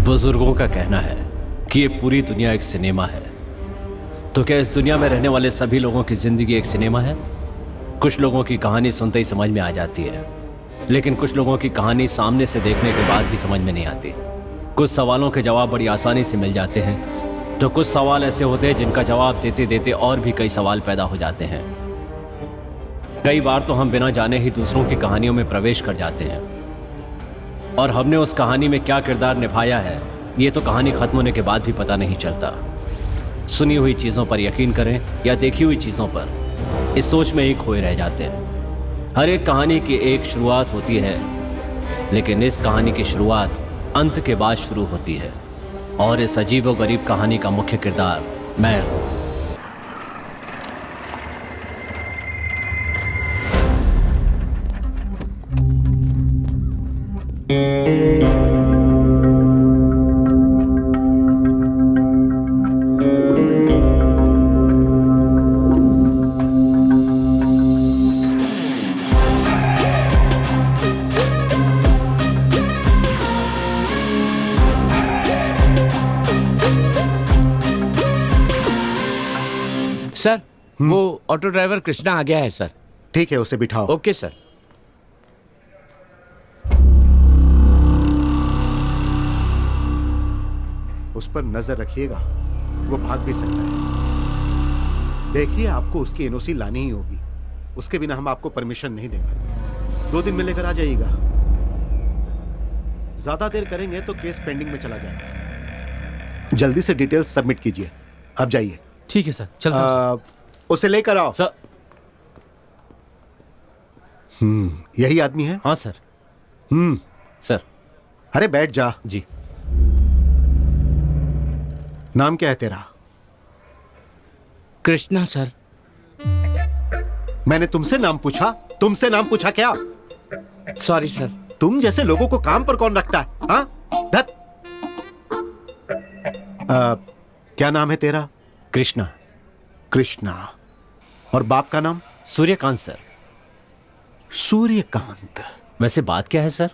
बुजुर्गों का कहना है कि ये पूरी दुनिया एक सिनेमा है। तो क्या इस दुनिया में रहने वाले सभी लोगों की जिंदगी एक सिनेमा है? कुछ लोगों की कहानी सुनते ही समझ में आ जाती है, लेकिन कुछ लोगों की कहानी सामने से देखने के बाद भी समझ में नहीं आती। कुछ सवालों के जवाब बड़ी आसानी से मिल जाते हैं, तो कुछ सवाल ऐसे होते हैं जिनका जवाब देते देते और भी कई सवाल पैदा हो जाते हैं। कई बार तो हम बिना जाने ही दूसरों की कहानियों में प्रवेश कर जाते हैं, और हमने उस कहानी में क्या किरदार निभाया है ये तो कहानी खत्म होने के बाद भी पता नहीं चलता। सुनी हुई चीज़ों पर यकीन करें या देखी हुई चीज़ों पर, इस सोच में ही खोए रह जाते हैं। हर एक कहानी की एक शुरुआत होती है, लेकिन इस कहानी की शुरुआत अंत के बाद शुरू होती है, और इस अजीबोगरीब कहानी का मुख्य किरदार मैं हूँ। सर, वो ऑटो ड्राइवर कृष्णा आ गया है सर। ठीक है, उसे बिठाओ। Okay sir. उस पर नजर रखिएगा, वो भाग भी सकता है। देखिए, आपको उसकी एनओसी लानी ही होगी, उसके बिना हम आपको परमिशन नहीं देंगे। 2 दिन में लेकर आ जाइएगा। ज्यादा देर करेंगे तो केस पेंडिंग में चला जाएगा। जल्दी से डिटेल्स सबमिट कीजिए। अब जाइए। ठीक है सर, चलता हूं सर। उसे लेकर आओ सर। यही आदमी है? हाँ सर। सर। अरे बैठ जा। जी। नाम क्या है तेरा? कृष्णा सर। मैंने तुमसे नाम पूछा? तुमसे नाम पूछा क्या? Sorry sir. तुम जैसे लोगों को काम पर कौन रखता है? हाँ, धत। क्या नाम है तेरा? कृष्णा। कृष्णा। और बाप का नाम? सूर्यकांत सर। सूर्यकांत। वैसे बात क्या है सर?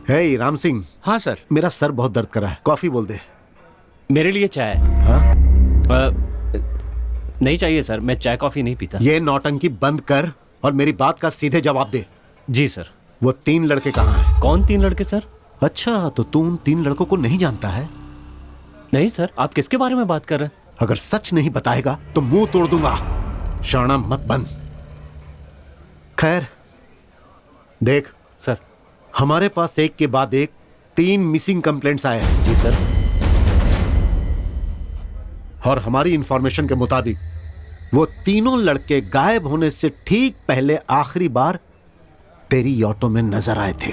हे राम सिंह। हाँ सर। मेरा सर बहुत दर्द कर रहा है, कॉफी बोल दे। मेरे लिए चाय। हाँ? नहीं चाहिए सर, मैं चाय कॉफी नहीं पीता। ये नौटंकी बंद कर और मेरी बात का सीधे जवाब दे। जी सर। वो 3 लड़के कहाँ हैं? कौन 3 लड़के सर? अच्छा, तो तू उन 3 लड़कों को नहीं जानता है? नहीं सर, आप किसके बारे में बात कर रहे हैं? अगर सच नहीं बताएगा तो मुंह तोड़ दूंगा। शाना मत बन। खैर देख सर, हमारे पास एक के बाद एक 3 मिसिंग कंप्लेंट्स आए हैं। जी सर। और हमारी इंफॉर्मेशन के मुताबिक वो तीनों लड़के गायब होने से ठीक पहले आखिरी बार तेरी ऑटो में नजर आए थे।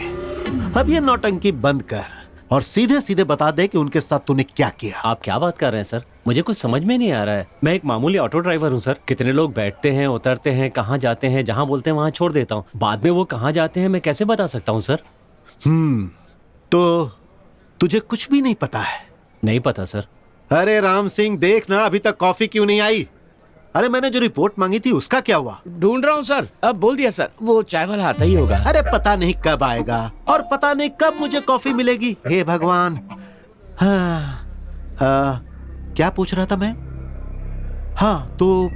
अब ये नौटंकी बंद कर और सीधे सीधे बता दे कि उनके साथ तूने क्या किया। आप क्या बात कर रहे हैं सर? मुझे कुछ समझ में नहीं आ रहा है। मैं एक मामूली ऑटो ड्राइवर हूँ सर। कितने लोग बैठते हैं, उतरते हैं, कहाँ जाते हैं, जहाँ बोलते हैं वहाँ छोड़ देता हूँ। बाद में वो कहाँ जाते हैं मैं कैसे बता सकता हूँ सर? तो तुझे कुछ भी नहीं पता है? नहीं पता सर। अरे राम सिंह, देख ना, अभी तक कॉफी क्यों नहीं आई? अरे मैंने जो रिपोर्ट मांगी थी उसका क्या हुआ? ढूंढ रहा हूँ सर। अब बोल दिया सर, वो चाय वाला आता ही होगा। अरे पता नहीं कब आएगा और पता नहीं कब मुझे कॉफी मिलेगी। हे भगवान। हाँ, क्या पूछ रहा था मैं? हाँ, तो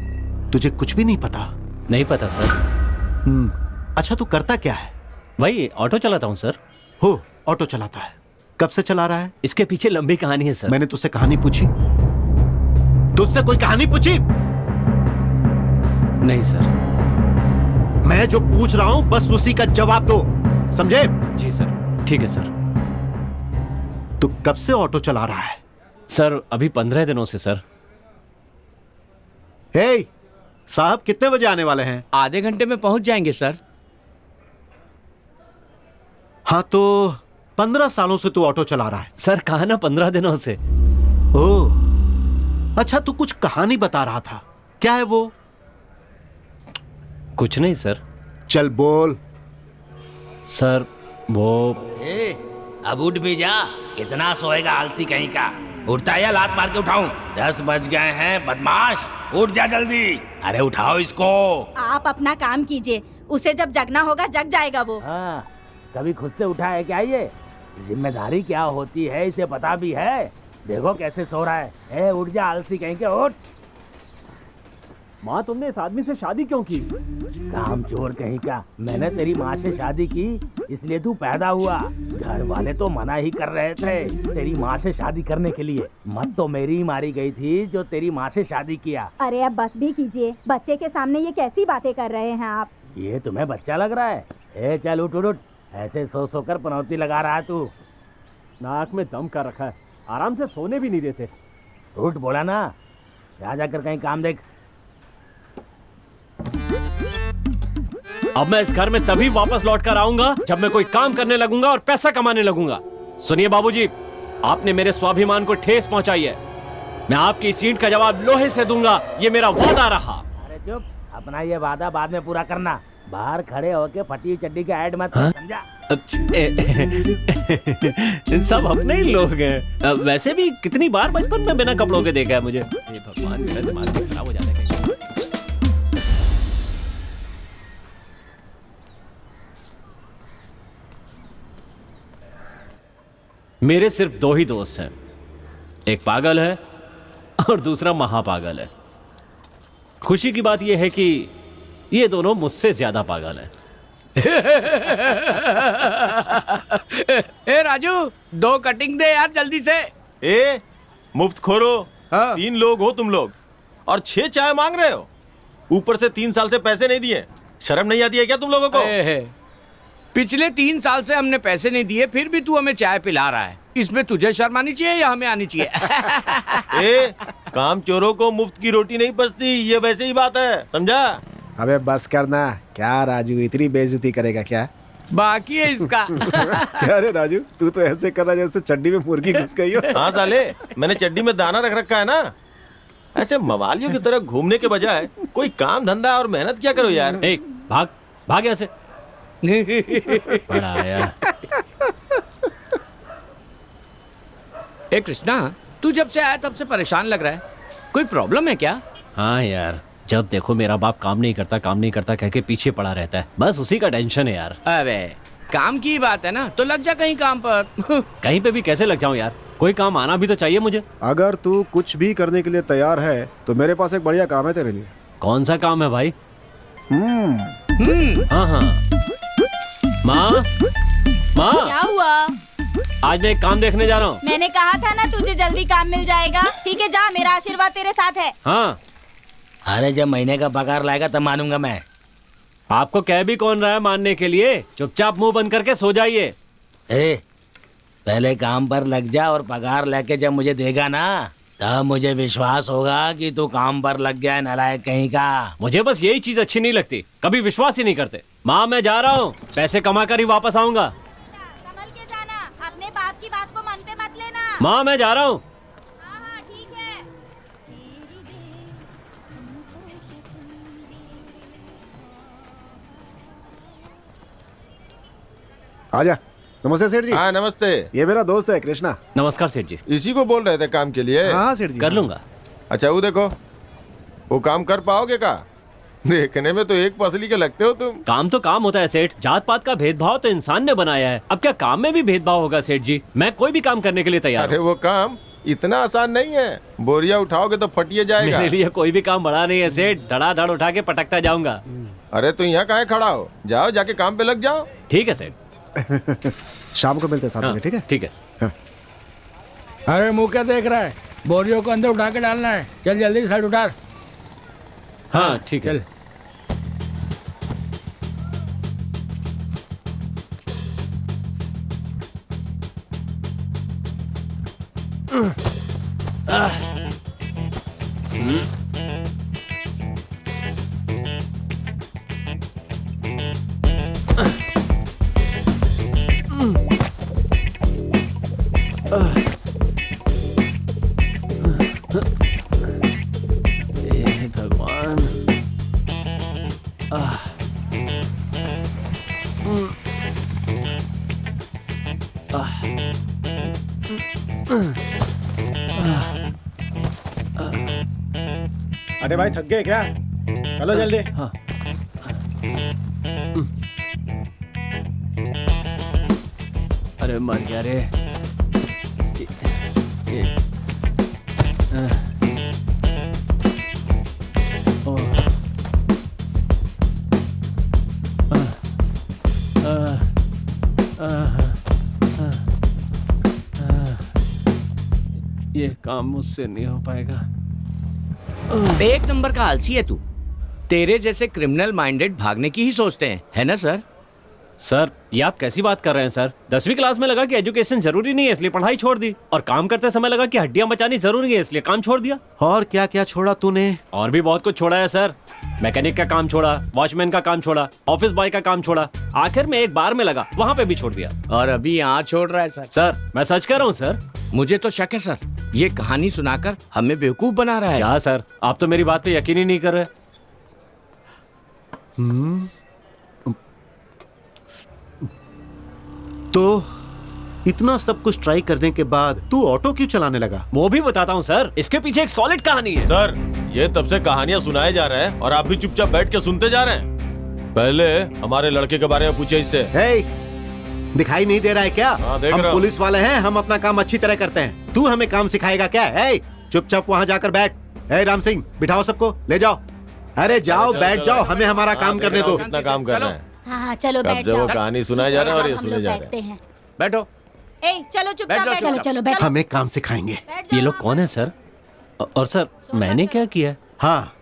तुझे कुछ भी नहीं पता? नहीं पता सर। अच्छा, तू करता क्या है? वही ऑटो चलाता हूँ सर। हो, ऑटो चलाता है। कब से चला रहा है? इसके पीछे लंबी कहानी है सर। मैंने तुझसे कहानी पूछी? तुझसे कोई कहानी पूछी? नहीं सर। मैं जो पूछ रहा हूं बस उसी का जवाब दो, समझे? जी सर। ठीक है सर। तू कब से ऑटो चला रहा है? सर अभी 15 दिनों से सर। हे साहब, कितने बजे आने वाले हैं? आधे घंटे में पहुंच जाएंगे सर। हाँ, तो 15 सालों से तू ऑटो चला रहा है? सर कहा ना 15 दिनों से। ओह, अच्छा, तू कुछ कहानी बता रहा था, क्या है वो? कुछ नहीं सर। चल बोल। सर वो अब उठ भी जा। कितना सोएगा आलसी कहीं का? उठता है या लात मार के उठाऊं? 10 बज गए हैं बदमाश, उठ जा जल्दी। अरे उठाओ इसको। आप अपना काम कीजिए, उसे जब जगना होगा जग जाएगा वो। कभी खुद से उठा है क्या ये? जिम्मेदारी क्या होती है इसे पता भी है? देखो कैसे सो रहा है। ए उठ जा आलसी कहीं के, उठ। माँ तुमने इस आदमी से शादी क्यों की? काम चोर कहीं का। मैंने तेरी माँ से शादी की इसलिए तू पैदा हुआ। घर वाले तो मना ही कर रहे थे तेरी माँ से शादी करने के लिए। मत तो मेरी ही मारी गई थी जो तेरी माँ से शादी किया। अरे अब बस भी कीजिए, बच्चे के सामने ये कैसी बातें कर रहे हैं आप? ये तुम्हें बच्चा लग रहा है? ए चल उठ उठ उठ। ऐसे सो सो कर पनौती लगा रहा है तू। नाक में दम कर रखा है, आराम से सोने भी नहीं देते। उठ बोला ना, जा जाकर कहीं काम देख। अब मैं इस घर में तभी वापस लौट कर आऊंगा जब मैं कोई काम करने लगूंगा और पैसा कमाने लगूंगा। सुनिए बाबूजी, आपने मेरे स्वाभिमान को ठेस पहुंचाई है। मैं आपकी इस ईंट का जवाब लोहे से दूंगा, ये मेरा वादा रहा। अरे चुप, अपना ये वादा बाद में पूरा करना। बाहर खड़े होके फटी हुई चड्डी का ऐड मत, समझा? सब अपने ही लोग हैं। वैसे भी कितनी बार बचपन में बिना कपड़ों के देखा है मुझे। भगवान, मेरा दिमाग खराब हो जाता है कहीं। मेरे सिर्फ दो ही दोस्त हैं, एक पागल है और दूसरा महापागल है। खुशी की बात यह है कि ये दोनों मुझसे ज्यादा पागल हैं। ए राजू, 2 कटिंग दे यार जल्दी से। ए मुफ्त खोरो। हाँ। 3 लोग हो तुम लोग और 6 चाय मांग रहे हो। ऊपर से 3 साल से पैसे नहीं दिए। शर्म नहीं आती है क्या तुम लोगों को? पिछले 3 साल से हमने पैसे नहीं दिए, फिर भी तू हमें चाय पिला रहा है। इसमें तुझे शर्म आनी चाहिए या हमें आनी चाहिए? ए काम चोरों को मुफ्त की रोटी नहीं पचती, ये वैसे ही बात है, समझा? अबे बस करना। क्या राजू, इतनी बेइज्जती करेगा क्या? बाकी है इसका। क्या रे राजू, तू तो ऐसे कर रहा जैसे चड्डी में मुर्गी घुस गई हो। हाँ साले, मैंने चड्डी में दाना रख रखा है ना। ऐसे मवालियों की तरह घूमने के बजाय कोई काम धंधा और मेहनत क्या करो यार। ए, भाग भाग यहाँ से। बड़ा आया। ए कृष्णा, तू जब से आया तब से परेशान लग रहा है, कोई प्रॉब्लम है क्या? हाँ यार, जब देखो मेरा बाप काम नहीं करता कह के पीछे पड़ा रहता है। बस उसी का टेंशन है यार। अबे काम की बात है ना, तो लग जा कहीं काम पर। कहीं पे भी कैसे लग जाऊं यार, कोई काम आना भी तो चाहिए मुझे। अगर तू कुछ भी करने के लिए तैयार है तो मेरे पास एक बढ़िया काम है तेरे लिए। कौन सा काम है भाई? हाँ हाँ। माँ माँ, क्या हुआ? आज मैं एक काम देखने जा रहा हूँ। मैंने कहा था ना तुझे जल्दी काम मिल जाएगा। ठीक है जा, मेरा आशीर्वाद तेरे साथ है। हाँ, अरे जब महीने का पगार लाएगा तब मानूंगा मैं। आपको कह भी कौन रहा है मानने के लिए? चुपचाप मुंह बंद करके सो जाइए। ए पहले काम पर लग जा और पगार लेके जब मुझे देगा ना, तब मुझे विश्वास होगा कि तू काम पर लग गया है, नालायक कहीं का। मुझे बस यही चीज अच्छी नहीं लगती, कभी विश्वास ही नहीं करते। माँ मैं जा रहा हूँ, पैसे कमा कर ही वापस आऊंगा। संभल के जाना, अपने बाप की बात को मन पे मत लेना। माँ मैं जा रहा हूँ। हाँ हाँ ठीक है। आजा। नमस्ते सेठ जी। हाँ नमस्ते। ये मेरा दोस्त है कृष्णा। नमस्कार सेठ जी। इसी को बोल रहे थे काम के लिए? हाँ सेठ जी, कर लूंगा। अच्छा वो देखो, वो काम कर पाओगे का? देखने में तो एक पसली के लगते हो तुम। काम तो काम होता है सेठ, जात पात का भेदभाव तो इंसान ने बनाया है, अब क्या काम में भी भेदभाव होगा सेठ जी? मैं कोई भी काम करने के लिए तैयार अरे हूँ। वो काम इतना आसान नहीं है, बोरिया उठाओगे तो फटिए जाएगा। मेरे लिए कोई भी काम बड़ा नहीं है सेठ, धड़ाधड़ उठा के पटकता जाऊंगा। अरे तो यहाँ काहे खड़ा हो, जाओ जाके काम पे लग जाओ। ठीक है सेठ। शाम को मिलते हैं 7 हाँ, बजे, ठीक है? ठीक है। अरे मुंह क्या देख रहा है? बोरियों को अंदर उठा के डालना है। चल जल्दी शर्ट उतार। हाँ ठीक है। चल। हे भगवान। अरे भाई थक गए क्या? चलो जल्दी। हाँ। अरे मर गया रे। ये काम मुझसे नहीं हो पाएगा। एक नंबर का आलसी है तू। तेरे जैसे क्रिमिनल माइंडेड भागने की ही सोचते हैं, है ना सर? सर ये आप कैसी बात कर रहे हैं सर? 10वीं क्लास में लगा कि एजुकेशन जरूरी नहीं है इसलिए पढ़ाई छोड़ दी, और काम करते समय लगा कि हड्डियां बचानी जरूरी है इसलिए काम छोड़ दिया। और क्या क्या छोड़ा तूने? और भी बहुत कुछ छोड़ा है सर। मैकेनिक का काम छोड़ा, वॉचमैन का काम छोड़ा, ऑफिस बॉय का काम छोड़ा, आखिर में एक बार में लगा वहाँ पे भी छोड़ दिया। और अभी यहाँ छोड़ रहा है सर? सर मैं सच कह रहा हूँ सर। मुझे तो शक है सर, ये कहानी सुनाकर हमें बेवकूफ बना रहा है। क्या सर, आप तो मेरी बात पे यकीन ही नहीं कर रहे। तो इतना सब कुछ ट्राई करने के बाद तू ऑटो क्यों चलाने लगा? वो भी बताता हूँ सर, इसके पीछे एक सॉलिड कहानी है। सर ये तब से कहानियां सुनाए जा रहे हैं और आप भी चुपचाप बैठ के सुनते जा रहे हैं। पहले हमारे लड़के के बारे में पूछे इससे। हे, दिखाई नहीं दे रहा है क्या? हाँ, देख हम रहा हूं। पुलिस वाले हैं, हम अपना काम अच्छी तरह करते हैं। तू हमें काम सिखाएगा क्या? हे, चुपचाप वहाँ जाकर बैठ। हे राम सिंह, बिठाओ सबको, ले जाओ। अरे जाओ, बैठ जाओ, हमें हमारा काम करने दो। कितना काम कर रहे हैं। हाँ चलो कब बैठ से जाओ। वो कहानी सुनाए जा रहे हैं और ये हम सुने लोग जा रहे बैठते हैं। हैं। बैठो। ए चलो चुपचाप बैठ बैठ जाओ, चलो हमें काम सिखाएंगे। ये लोग कौन है सर? और सर मैंने क्या किया? हाँ,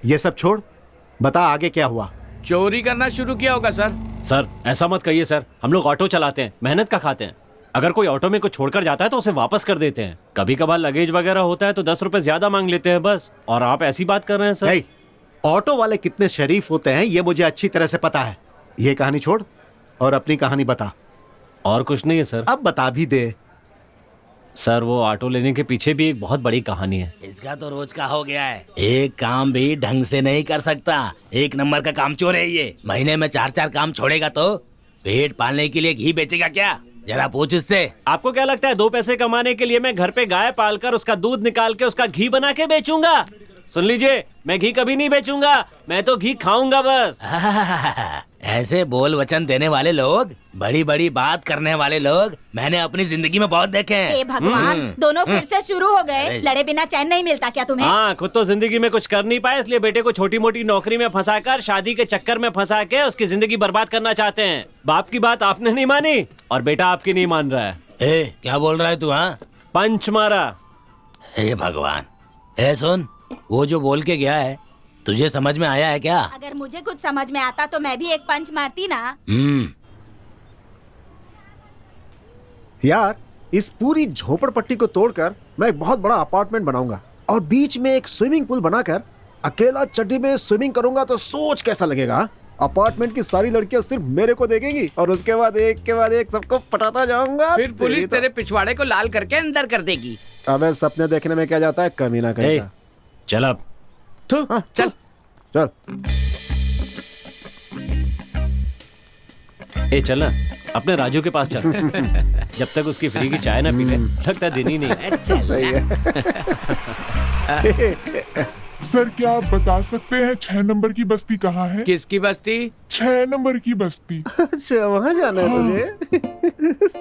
ये सब छोड़, बता आगे क्या हुआ? चोरी करना शुरू किया होगा सर। सर ऐसा मत कहिए सर, हम लोग ऑटो चलाते हैं, मेहनत का खाते हैं। अगर कोई ऑटो में कुछ छोड़कर जाता है तो उसे वापस कर देते हैं। कभी कभार लगेज वगैरह होता है तो 10 रुपए ज्यादा मांग लेते हैं बस। और आप ऐसी बात कर रहे हैं सर? हे, ऑटो वाले कितने शरीफ होते हैं ये मुझे अच्छी तरह से पता है। ये कहानी छोड़ और अपनी कहानी बता। और कुछ नहीं है सर। अब बता भी दे। सर वो ऑटो लेने के पीछे भी एक बहुत बड़ी कहानी है। इसका तो रोज का हो गया है, एक काम भी ढंग से नहीं कर सकता। एक नंबर का काम चोर है ये। महीने में 4-4 काम छोड़ेगा तो पेट पालने के लिए घी बेचेगा क्या? जरा पूछ इससे। आपको क्या लगता है 2 पैसे कमाने के लिए मैं घर पे गाय पालकर उसका दूध निकाल के उसका घी बना के बेचूंगा? सुन लीजिए, मैं घी कभी नहीं बेचूंगा, मैं तो घी खाऊंगा बस। ऐसे बोल वचन देने वाले लोग, बड़ी बड़ी बात करने वाले लोग मैंने अपनी जिंदगी में बहुत देखे हैं। हे भगवान, दोनों फिर से शुरू हो गए। अरे। लड़े बिना चैन नहीं मिलता क्या तुम्हें? हाँ, खुद तो जिंदगी में कुछ कर नहीं पाए इसलिए बेटे को छोटी मोटी नौकरी में फंसाकर शादी के चक्कर में फंसा के उसकी जिंदगी बर्बाद करना चाहते हैं। बाप की बात आपने नहीं मानी और बेटा आपकी नहीं मान रहा है। क्या बोल रहा है तू? हाँ, पंच मारा। हे भगवान। सुन, वो जो बोल के गया है तुझे समझ में आया है क्या? अगर मुझे कुछ समझ में आता तो मैं भी एक पंच मारती ना। यार, इस पूरी झोपड़पट्टी को तोड़कर मैं एक बहुत बड़ा अपार्टमेंट बनाऊंगा और बीच में एक स्विमिंग पूल बनाकर अकेला चड्डी में स्विमिंग करूंगा तो सोच कैसा लगेगा? अपार्टमेंट की सारी लड़कियां सिर्फ मेरे को देखेंगी और उसके बाद एक के बाद एक सबको पटाता जाऊंगा। फिर पुलिस तेरे पिछवाड़े को लाल करके अंदर कर देगी। अबे सपने देखने में क्या जाता है, कमी ना कहीं का। चल अब चल चल। ए चल ना, अपने राजू के पास चल। जब तक उसकी फ्री की चाय ना पी ले लगता दिन ही नहीं। सही है। सर क्या आप बता सकते हैं 6 नंबर की बस्ती कहाँ है? किसकी बस्ती? 6 नंबर की बस्ती। अच्छा, वहाँ जाना है तुझे?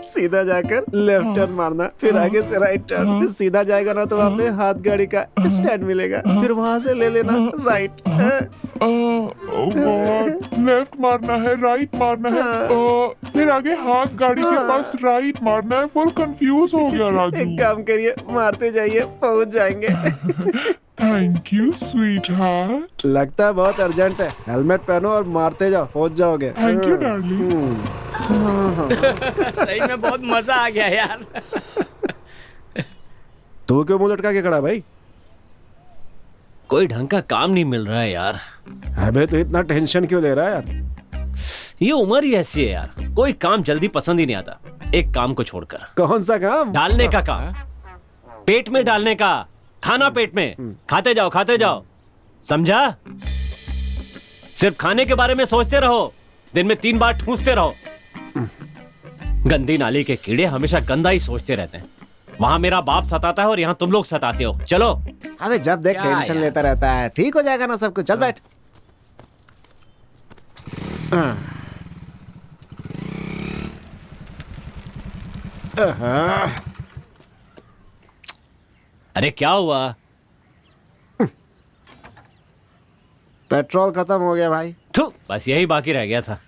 सीधा जाकर लेफ्ट टर्न मारना, फिर आगे से राइट टर्न, फिर सीधा जाएगा ना तो वहाँ पे हाथ गाड़ी का स्टैंड मिलेगा, फिर वहाँ से ले लेना राइट। लेफ्ट मारना है, राइट मारना है, फिर आगे हाथ गाड़ी के पास राइट मारना है। फुल कंफ्यूज हो गया राजू। एक काम करिए, मारते जाइए, पहुँच जाएंगे। Thank you sweet heart. लगता है बहुत अर्जेंट है, हेलमेट पहनो और मारते जाओ, पहुँच जाओगे। Thank you darling. सही में बहुत मजा आ गया यार। तू क्यों मुंह लटका के खड़ा भाई? कोई ढंग का काम नहीं मिल रहा है यार। अबे तो इतना टेंशन क्यों ले रहा है यार? ये उम्र ही ऐसी है यार, कोई काम जल्दी पसंद ही नहीं आता। एक काम को छोड़कर। कौन सा काम? डालने का काम, पेट में डालने का। खाना पेट में, खाते जाओ खाते जाओ, समझा? सिर्फ खाने के बारे में सोचते रहो, दिन में 3 बार ठूंसते रहो। गंदी नाली के कीड़े हमेशा गंदा ही सोचते रहते हैं। वहां मेरा बाप सताता है और यहाँ तुम लोग सताते हो। चलो। अबे जब देख टेंशन लेता रहता है, ठीक हो जाएगा ना सब कुछ। चल बैठ। अरे क्या हुआ? पेट्रोल खत्म हो गया भाई। थू, बस यही बाकी रह गया था।